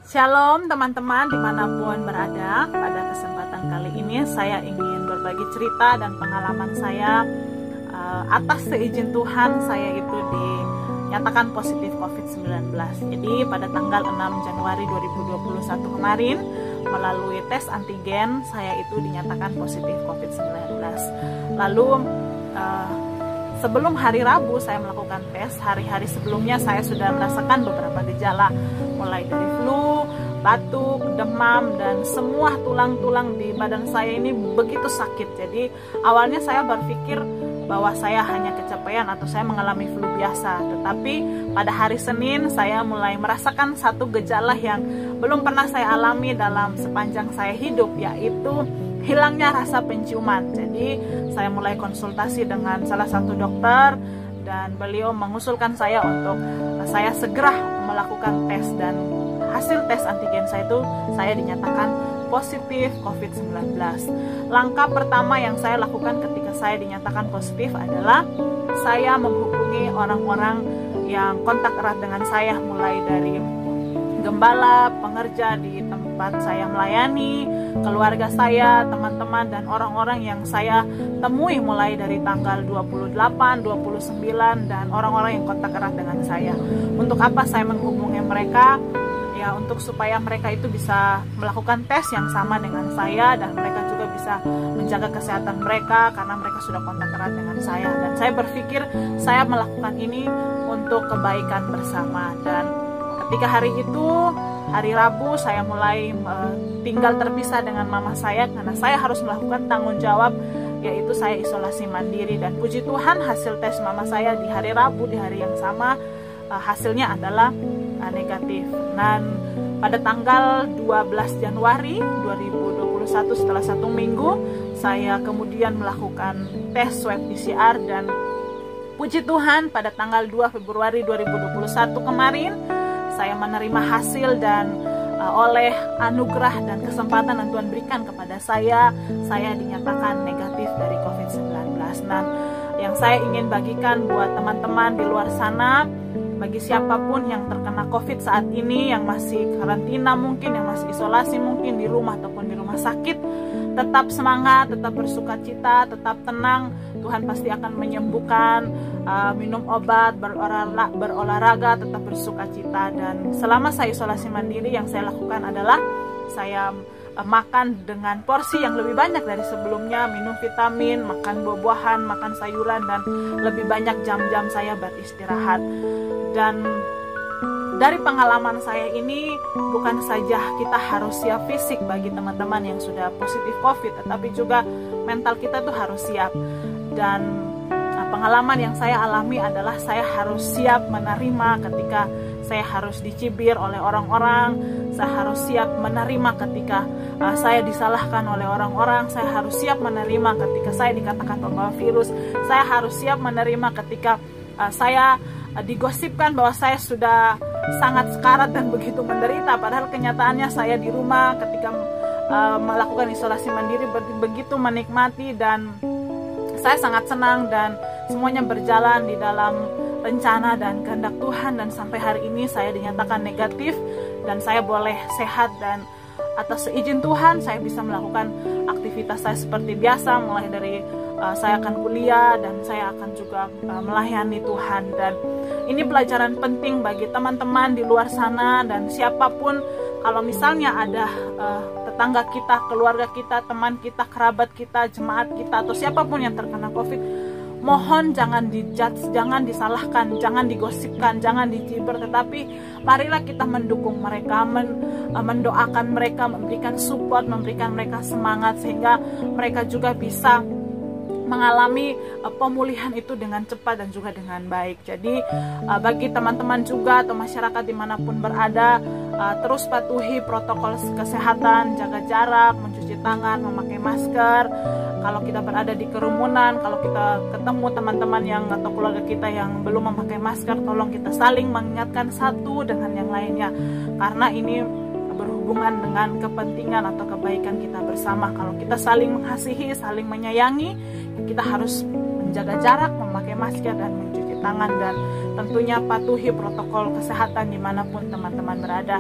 Shalom teman-teman dimanapun berada. Pada kesempatan kali ini saya ingin berbagi cerita dan pengalaman saya. Atas seizin Tuhan saya itu dinyatakan positif COVID-19. Jadi pada tanggal 6 Januari 2021 kemarin melalui tes antigen saya itu dinyatakan positif COVID-19. Lalu sebelum hari Rabu saya melakukan tes, hari-hari sebelumnya saya sudah merasakan beberapa gejala, mulai dari flu, batuk, demam, dan semua tulang-tulang di badan saya ini begitu sakit. Jadi awalnya saya berpikir bahwa saya hanya kecapean atau saya mengalami flu biasa. Tetapi pada hari Senin saya mulai merasakan satu gejala yang belum pernah saya alami dalam sepanjang saya hidup, yaitu hilangnya rasa penciuman. Jadi saya mulai konsultasi dengan salah satu dokter dan beliau mengusulkan saya untuk saya segera melakukan tes, dan hasil tes antigen saya itu saya dinyatakan positif COVID-19. Langkah pertama yang saya lakukan ketika saya dinyatakan positif adalah saya menghubungi orang-orang yang kontak erat dengan saya, mulai dari gembala, pengerja di tempat saya melayani, keluarga saya, teman-teman, dan orang-orang yang saya temui mulai dari tanggal 28, 29, dan orang-orang yang kontak erat dengan saya. Untuk apa saya menghubungi mereka? Ya, untuk supaya mereka itu bisa melakukan tes yang sama dengan saya, dan mereka juga bisa menjaga kesehatan mereka karena mereka sudah kontak erat dengan saya. Dan saya berpikir saya melakukan ini untuk kebaikan bersama. Dan ketika hari itu, hari Rabu, saya mulai tinggal terpisah dengan mama saya karena saya harus melakukan tanggung jawab, yaitu saya isolasi mandiri. Dan puji Tuhan, hasil tes mama saya di hari Rabu, di hari yang sama, hasilnya adalah negatif. Dan pada tanggal 12 Januari 2021, setelah 1 minggu, saya kemudian melakukan tes swab PCR, dan puji Tuhan pada tanggal 2 Februari 2021 kemarin saya menerima hasil, dan oleh anugerah dan kesempatan yang Tuhan berikan kepada saya dinyatakan negatif dari COVID-19. Dan yang saya ingin bagikan buat teman-teman di luar sana, bagi siapapun yang terkena COVID saat ini, yang masih karantina mungkin, yang masih isolasi mungkin di rumah ataupun di rumah sakit, tetap semangat, tetap bersukacita, tetap tenang. Tuhan pasti akan menyembuhkan. Minum obat, berolahraga, tetap bersukacita. Dan selama saya isolasi mandiri, yang saya lakukan adalah saya makan dengan porsi yang lebih banyak dari sebelumnya, minum vitamin, makan buah-buahan, makan sayuran, dan lebih banyak jam-jam saya beristirahat. Dan dari pengalaman saya ini, bukan saja kita harus siap fisik bagi teman-teman yang sudah positif COVID, tetapi juga mental kita tuh harus siap. Dan pengalaman yang saya alami adalah saya harus siap menerima ketika saya harus dicibir oleh orang-orang, saya harus siap menerima ketika saya disalahkan oleh orang-orang, saya harus siap menerima ketika saya dikatakan pembawa virus, saya harus siap menerima ketika saya digosipkan bahwa saya sudah sangat sekarat dan begitu menderita, padahal kenyataannya saya di rumah ketika melakukan isolasi mandiri begitu menikmati, dan saya sangat senang, dan semuanya berjalan di dalam rencana dan kehendak Tuhan. Dan sampai hari ini saya dinyatakan negatif, dan saya boleh sehat, dan atas seizin Tuhan saya bisa melakukan aktivitas saya seperti biasa, mulai dari saya akan kuliah, dan saya akan juga melayani Tuhan. Dan ini pelajaran penting bagi teman-teman di luar sana, dan siapapun, kalau misalnya ada tetangga kita, keluarga kita, teman kita, kerabat kita, jemaat kita, atau siapapun yang terkena COVID, mohon jangan dijudge, jangan disalahkan, jangan digosipkan, jangan dicibir, tetapi marilah kita mendukung mereka, mendoakan mereka, memberikan support, memberikan mereka semangat, sehingga mereka juga bisa mengalami pemulihan itu dengan cepat dan juga dengan baik. Jadi bagi teman-teman juga atau masyarakat dimanapun berada, terus patuhi protokol kesehatan, jaga jarak, mencuci tangan, memakai masker. Kalau kita berada di kerumunan, kalau kita ketemu teman-teman yang atau keluarga kita yang belum memakai masker, tolong kita saling mengingatkan satu dengan yang lainnya, karena ini berhubungan dengan kepentingan atau kebaikan kita bersama. Kalau kita saling mengasihi, saling menyayangi, kita harus menjaga jarak, memakai masker, dan mencuci tangan, dan tentunya patuhi protokol kesehatan dimanapun teman-teman berada.